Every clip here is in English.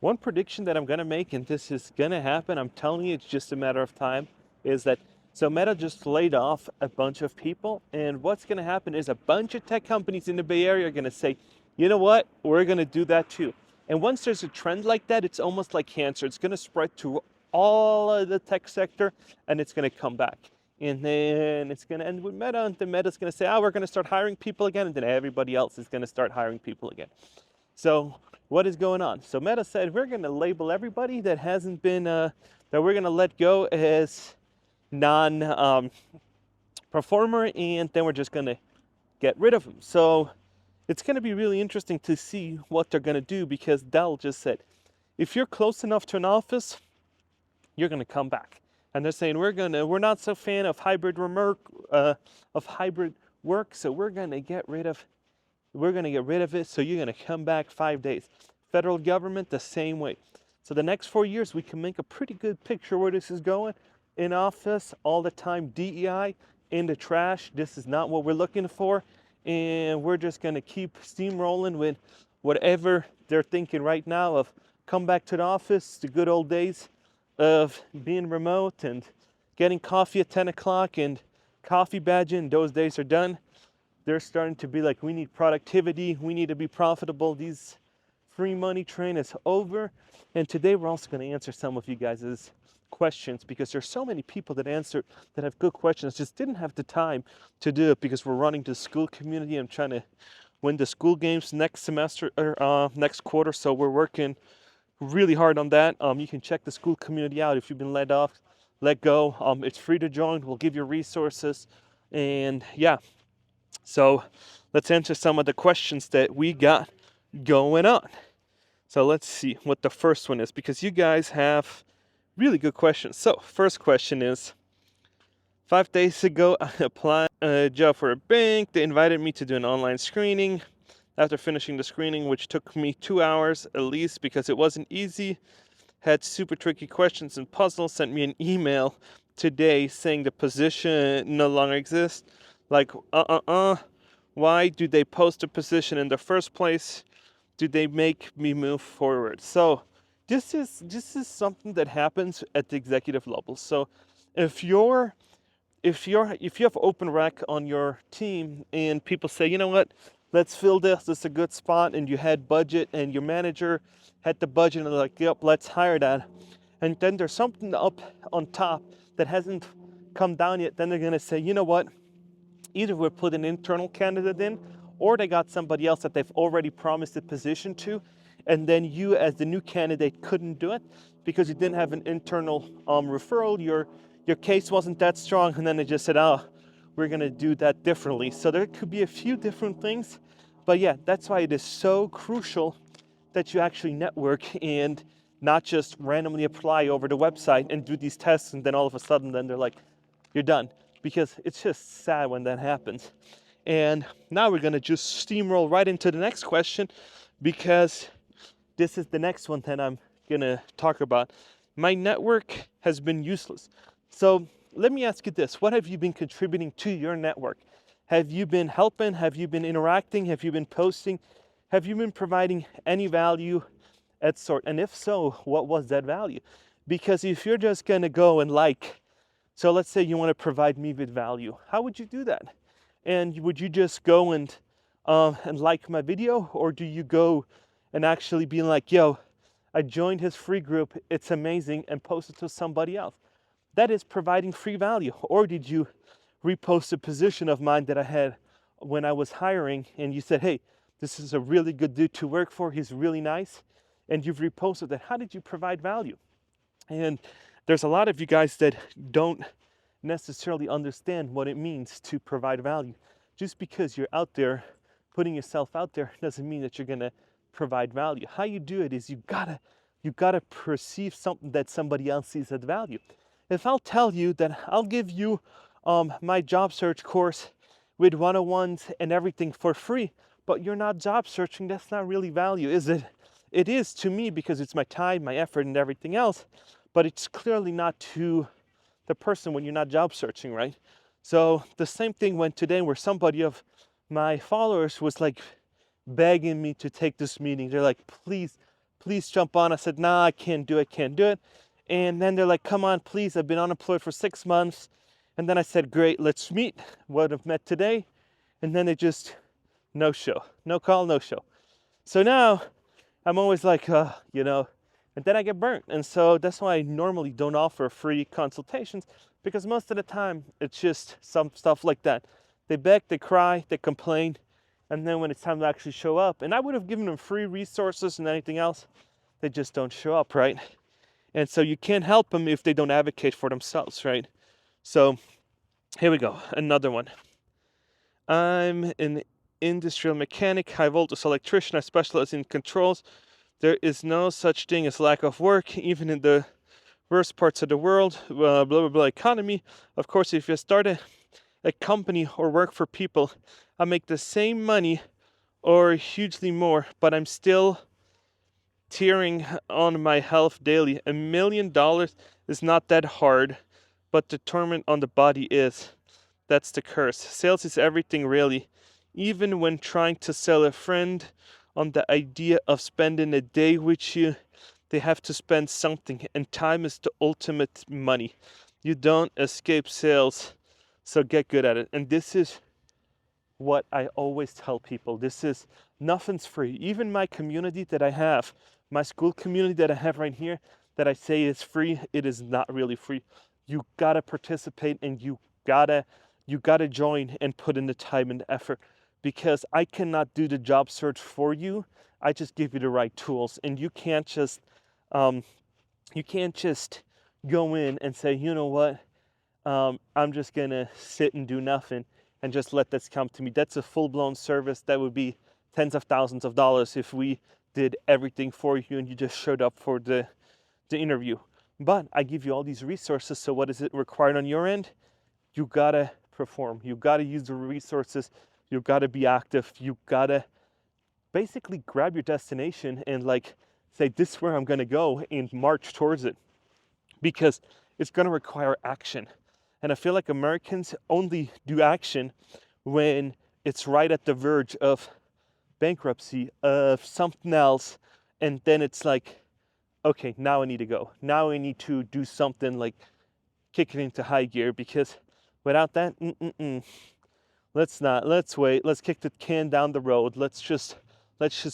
One prediction that I'm going to make, and this is going to happen, I'm telling you, it's just a matter of time, is that so Meta just laid off a bunch of people. And what's going to happen is a bunch of tech companies in the Bay Area are going to say, you know what, we're going to do that too. And once there's a trend like that, it's almost like cancer. It's going to spread to all of the tech sector and it's going to come back. And then it's going to end with Meta, and then Meta's going to say, oh, we're going to start hiring people again. And then everybody else is going to start hiring people again. So what is going on? So Meta said we're going to label everybody that hasn't been that we're going to let go as non performer, and then we're just going to get rid of them. So it's going to be really interesting to see what they're going to do, because Dell just said if you're close enough to an office, you're going to come back. And they're saying we're not so fan of hybrid work, so we're going to get rid of it, so you're going to come back 5 days. Federal government, the same way. So the next 4 years, we can make a pretty good picture where this is going. In office, all the time, DEI, in the trash. This is not what we're looking for. And we're just going to keep steamrolling with whatever they're thinking right now of come back to the office, the good old days of being remote and getting coffee at 10 o'clock and coffee badging. Those days are done. They're starting to be like, we need productivity, we need to be profitable. These free money train is over. And today we're also going to answer some of you guys' questions, because there's so many people that have good questions, just didn't have the time to do it because we're running the school community. I'm trying to win the school games next semester or next quarter, so we're working really hard on that. You can check the school community out if you've been let go. It's free to join. We'll give you resources, and yeah. So let's answer some of the questions that we got going on. So let's see what the first one is, because you guys have really good questions. So first question is, 5 days ago, I applied a job for a bank. They invited me to do an online screening. After finishing the screening, which took me 2 hours at least because it wasn't easy, had super tricky questions and puzzles, sent me an email today saying the position no longer exists. Like, why do they post a position in the first place? Do they make me move forward? So this is something that happens at the executive level. So if you have open rec on your team and people say, you know what, let's fill this is a good spot, and you had budget and your manager had the budget and they're like, yep, let's hire that. And then there's something up on top that hasn't come down yet. Then they're going to say, you know what, either we put an internal candidate in, or they got somebody else that they've already promised a position to, and then you as the new candidate couldn't do it because you didn't have an internal referral. Your case wasn't that strong, and then they just said, oh, we're going to do that differently. So there could be a few different things, but yeah, that's why it is so crucial that you actually network and not just randomly apply over the website and do these tests, and then all of a sudden then they're like, you're done. Because it's just sad when that happens. And now we're going to just steamroll right into the next question, because this is the next one that I'm going to talk about. My network has been useless. So let me ask you this. What have you been contributing to your network? Have you been helping? Have you been interacting? Have you been posting? Have you been providing any value at sort? And if so, what was that value? Because if you're just going to go and so let's say you want to provide me with value. How would you do that? And would you just go and like my video? Or do you go and actually be like, yo, I joined his free group, it's amazing, and post it to somebody else? That is providing free value. Or did you repost a position of mine that I had when I was hiring, and you said, hey, this is a really good dude to work for, he's really nice, and you've reposted that? How did you provide value? And there's a lot of you guys that don't necessarily understand what it means to provide value. Just because you're out there putting yourself out there doesn't mean that you're gonna provide value. How you do it is you gotta perceive something that somebody else sees as value. If I'll tell you that I'll give you my job search course with 101s and everything for free, but you're not job searching, that's not really value, is it? It is to me because it's my time, my effort, and everything else, but it's clearly not to the person when you're not job searching, right? So the same thing went today, where somebody of my followers was like begging me to take this meeting. They're like, please please jump on. I said, nah, I can't do it. And then they're like, come on, please, I've been unemployed for 6 months. And then I said, great, let's meet. Would have met today. And then they just, no show, no call, no show. So now I'm always like, and then I get burnt. And so that's why I normally don't offer free consultations, because most of the time it's just some stuff like that. They beg, they cry, they complain. And then when it's time to actually show up, and I would have given them free resources and anything else, they just don't show up, right? And so you can't help them if they don't advocate for themselves, right? So here we go, another one. I'm an industrial mechanic, high voltage electrician. I specialize in controls. There is no such thing as lack of work, even in the worst parts of the world, blah, blah, blah, economy. Of course, if you start a company or work for people, I make the same money or hugely more, but I'm still tearing on my health daily. $1 million is not that hard, but determined on the body is. That's the curse. Sales is everything, really. Even when trying to sell a friend on the idea of spending a day with you, they have to spend something, and time is the ultimate money. You don't escape sales, so get good at it. And this is what I always tell people. This is, nothing's free. Even my community that I have, my school community that I have right here, that I say is free, it is not really free. You gotta participate, and you gotta join and put in the time and the effort, because I cannot do the job search for you. I just give you the right tools, and you can't just go in and say, you know what, I'm just gonna sit and do nothing and just let this come to me. That's a full-blown service. That would be tens of thousands of dollars if we did everything for you and you just showed up for the interview. But I give you all these resources, so what is it required on your end? You gotta perform. You gotta use the resources. You gotta be active. You gotta basically grab your destination and say, this is where I'm gonna go, and march towards it, because it's gonna require action. And I feel like Americans only do action when it's right at the verge of bankruptcy, of something else, and then it's like, okay, now I need to go. Now I need to do something, like kick it into high gear, because without that, let's wait, let's kick the can down the road, let's just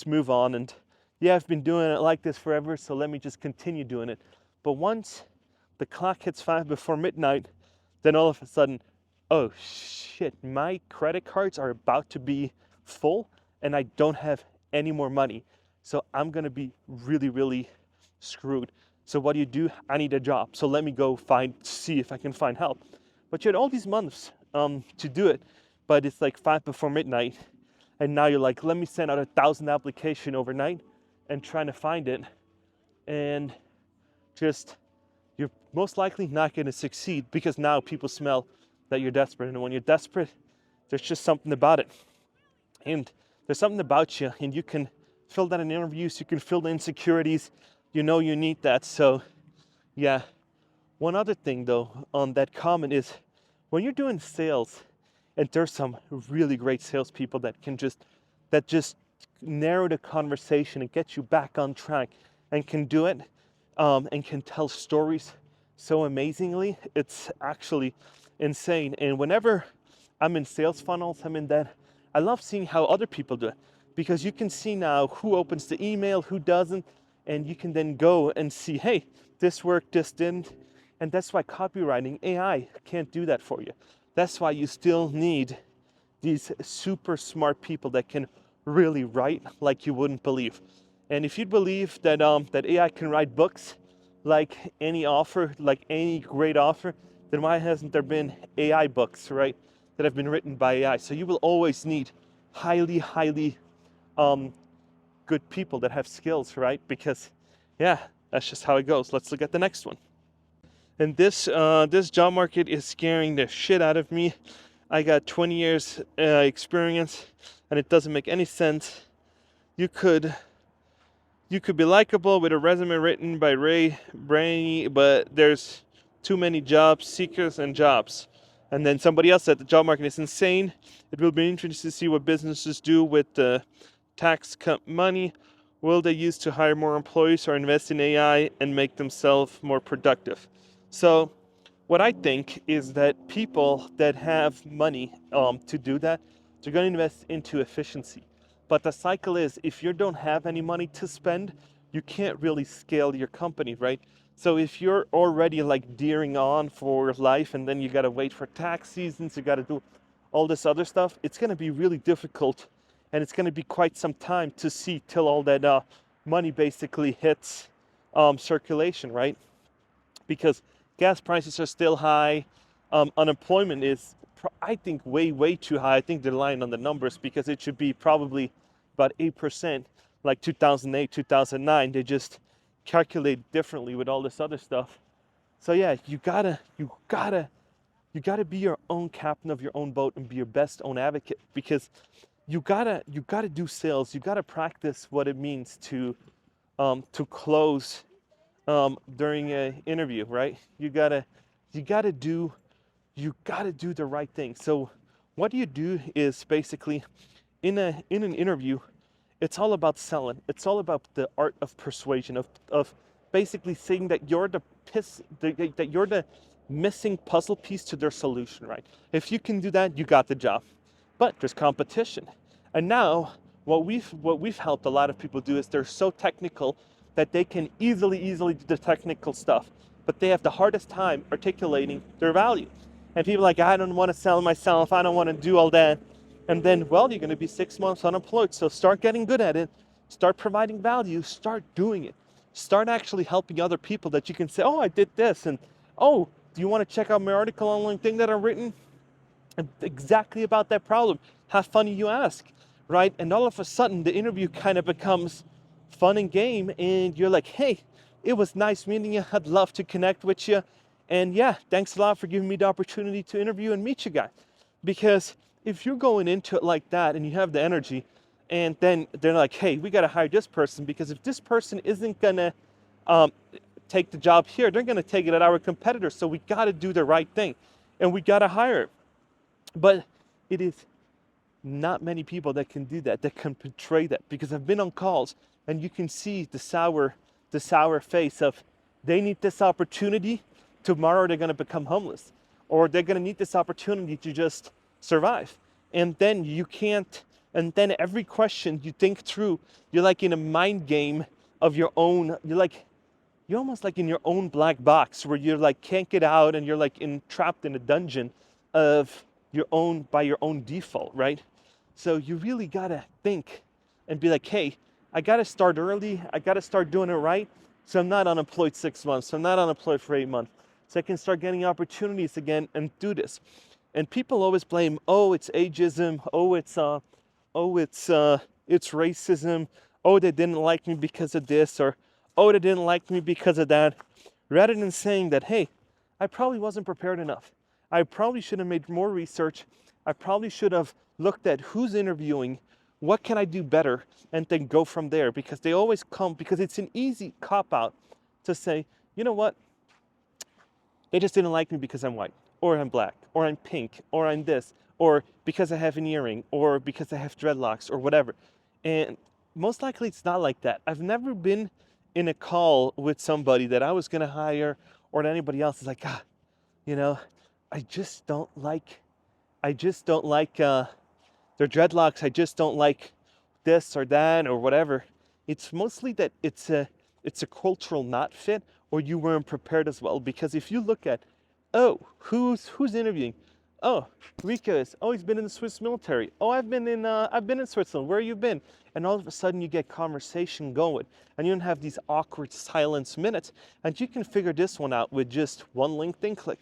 move on. And yeah, I've been doing it like this forever, so let me just continue doing it. But once the clock hits 5 before midnight, then all of a sudden, oh shit, my credit cards are about to be full and I don't have any more money. So I'm gonna be really, really screwed. So what do? I need a job. So let me go see if I can find help. But you had all these months to do it, but it's like 5 before midnight, and now you're like, let me send out 1,000 applications overnight and trying to find it, and just, you're most likely not going to succeed, because now people smell that you're desperate. And when you're desperate, there's just something about it. And there's something about you, and you can feel that in interviews, you can feel the insecurities, you know you need that. So yeah. One other thing though on that comment is, when you're doing sales, and there's some really great salespeople that just narrow the conversation and get you back on track and can do it, and can tell stories so amazingly, it's actually insane. And whenever I'm in sales funnels, I love seeing how other people do it, because you can see now who opens the email, who doesn't, and you can then go and see, hey, this worked, this didn't. And that's why copywriting, AI can't do that for you. That's why you still need these super smart people that can really write like you wouldn't believe. And if you believe that that AI can write books like any author, like any great author, then why hasn't there been AI books, right, that have been written by AI? So you will always need highly, highly good people that have skills, right? Because yeah, that's just how it goes. Let's look at the next one. And this job market is scaring the shit out of me. I got 20 years experience, and it doesn't make any sense. You could be likable with a resume written by Ray Brainy, but there's too many job seekers and jobs. And then somebody else said the job market is insane. It will be interesting to see what businesses do with the tax cut money. will they use to hire more employees or invest in AI and make themselves more productive? So what I think is that people that have money to do that, they're going to invest into efficiency. But the cycle is, if you don't have any money to spend, you can't really scale your company, right? So if you're already like deering on for life and then you got to wait for tax seasons, you got to do all this other stuff, it's going to be really difficult, and it's going to be quite some time to see till all that money basically hits circulation, right? Because gas prices are still high. Unemployment is, I think, way too high. I think they're lying on the numbers because it should be probably about 8%, like 2008, 2009. They just calculate differently with all this other stuff. So yeah, you gotta be your own captain of your own boat and be your best own advocate, because you gotta do sales. You gotta practice what it means to close during an interview, right? You gotta do you gotta do the right thing. So what you do is basically in an interview, it's all about selling. It's all about the art of persuasion, of basically saying that that you're the missing puzzle piece to their solution, right? If you can do that, you got the job. But there's competition. And now what we've helped a lot of people do is they're so technical that they can easily do the technical stuff, but they have the hardest time articulating their value. And people are like, I don't want to sell myself, I don't want to do all that. And then, well, you're going to be 6 months unemployed. So start getting good at it, start providing value, start doing it. Start actually helping other people that you can say, oh, I did this. And oh, do you want to check out my article on LinkedIn that I've written exactly about that problem? How funny you ask, right? And all of a sudden, the interview kind of becomes fun and game. And you're like, hey, it was nice meeting you. I'd love to connect with you. And yeah, thanks a lot for giving me the opportunity to interview and meet you guys. Because if you're going into it like that and you have the energy, and then they're like, hey, we got to hire this person, because if this person isn't going to um, take the job here, they're going to take it at our competitor. So we got to do the right thing and we got to hire. But it is not many people that can do that, that can portray that, because I've been on calls and you can see the sour face of, they need this opportunity. Tomorrow they're going to become homeless, or they're going to need this opportunity to just survive. And then you can't, and then every question you think through, you're like in a mind game of your own. You're almost like in your own black box where you're like can't get out, and you're like trapped in a dungeon of your own, by your own default, right? So you really gotta think and be like, hey, I gotta start early, I gotta start doing it right, so I'm not unemployed 6 months, so I'm not unemployed for 8 months, so I can start getting opportunities again and do this. And people always blame, oh, it's ageism, it's racism, oh, they didn't like me because of this, or oh, they didn't like me because of that, rather than saying that, hey, I probably wasn't prepared enough. I probably should have made more research. I probably should have looked at who's interviewing, what can I do better, and then go from there. Because they always come, because it's an easy cop-out to say, you know what, they just didn't like me because I'm white, or I'm black, or I'm pink, or I'm this, or because I have an earring, or because I have dreadlocks, or whatever. And most likely it's not like that. I've never been in a call with somebody that I was going to hire, or that anybody else is like, you know, I just don't like their dreadlocks. I just don't like this or that or whatever. It's mostly that it's a cultural not fit, or you weren't prepared as well. Because if you look at, oh, who's interviewing? Oh, Rico is. Oh, he's been in the Swiss military. Oh, I've been in Switzerland. Where you been? And all of a sudden you get conversation going, and you don't have these awkward silence minutes, and you can figure this one out with just one LinkedIn click.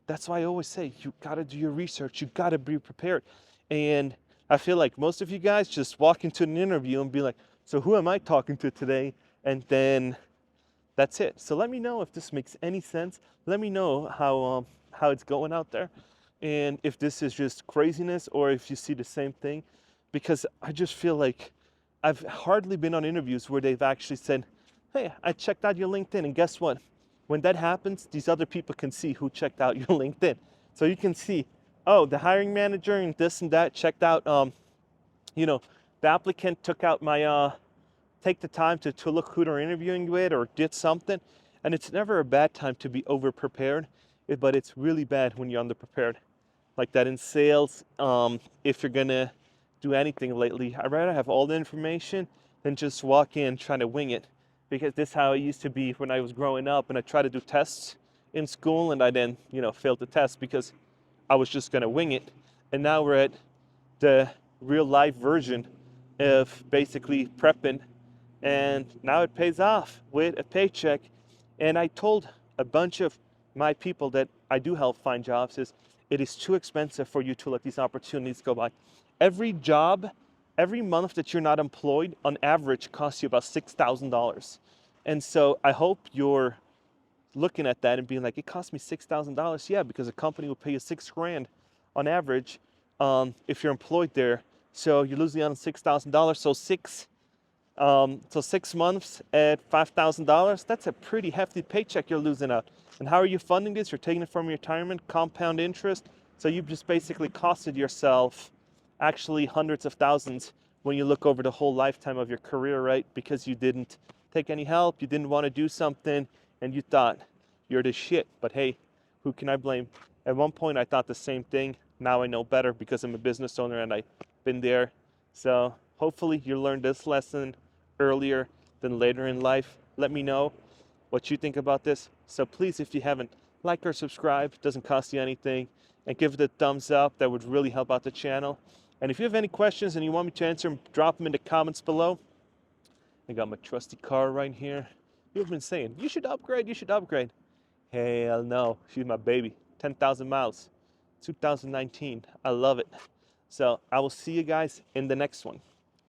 That's why I always say, you gotta do your research, you gotta be prepared. And I feel like most of you guys just walk into an interview and be like, so who am I talking to today? And then that's it. So let me know if this makes any sense. Let me know how it's going out there, and if this is just craziness or if you see the same thing. Because I just feel like I've hardly been on interviews where they've actually said, hey, I checked out your LinkedIn, and guess what? When that happens, these other people can see who checked out your LinkedIn. So you can see, oh, the hiring manager and this and that checked out, the applicant took out my take the time to look who they're interviewing with or did something. And it's never a bad time to be over prepared, but it's really bad when you're underprepared. Like that in sales, if you're gonna do anything lately, I'd rather have all the information than just walk in trying to wing it. Because this is how it used to be when I was growing up and I tried to do tests in school and I then, failed the test because I was just gonna wing it. And now we're at the real life version of basically prepping, and now it pays off with a paycheck. And I told a bunch of my people that I do help find jobs is it is too expensive for you to let these opportunities go by. Every job, every month that you're not employed, on average, costs you about $6,000. And so I hope you're looking at that and being like, it cost me $6,000. Yeah, because a company will pay you $6,000 on average if you're employed there. So you're losing out on $6,000. So 6 months at $5,000, that's a pretty hefty paycheck you're losing out. And how are you funding this? You're taking it from your retirement, compound interest. So you've just basically costed yourself actually hundreds of thousands when you look over the whole lifetime of your career, right? Because you didn't take any help, you didn't want to do something, and you thought you're the shit. But hey, who can I blame? At one point I thought the same thing. Now I know better because I'm a business owner and I've been there. So hopefully you learned this lesson earlier than later in life. Let me know what you think about this. So please, if you haven't, like or subscribe, it doesn't cost you anything, and give it a thumbs up. That would really help out the channel. And if you have any questions and you want me to answer them, drop them in the comments below. I got my trusty car right here. You've been saying, you should upgrade, you should upgrade. Hell no, she's my baby. 10,000 miles, 2019. I love it. So I will see you guys in the next one.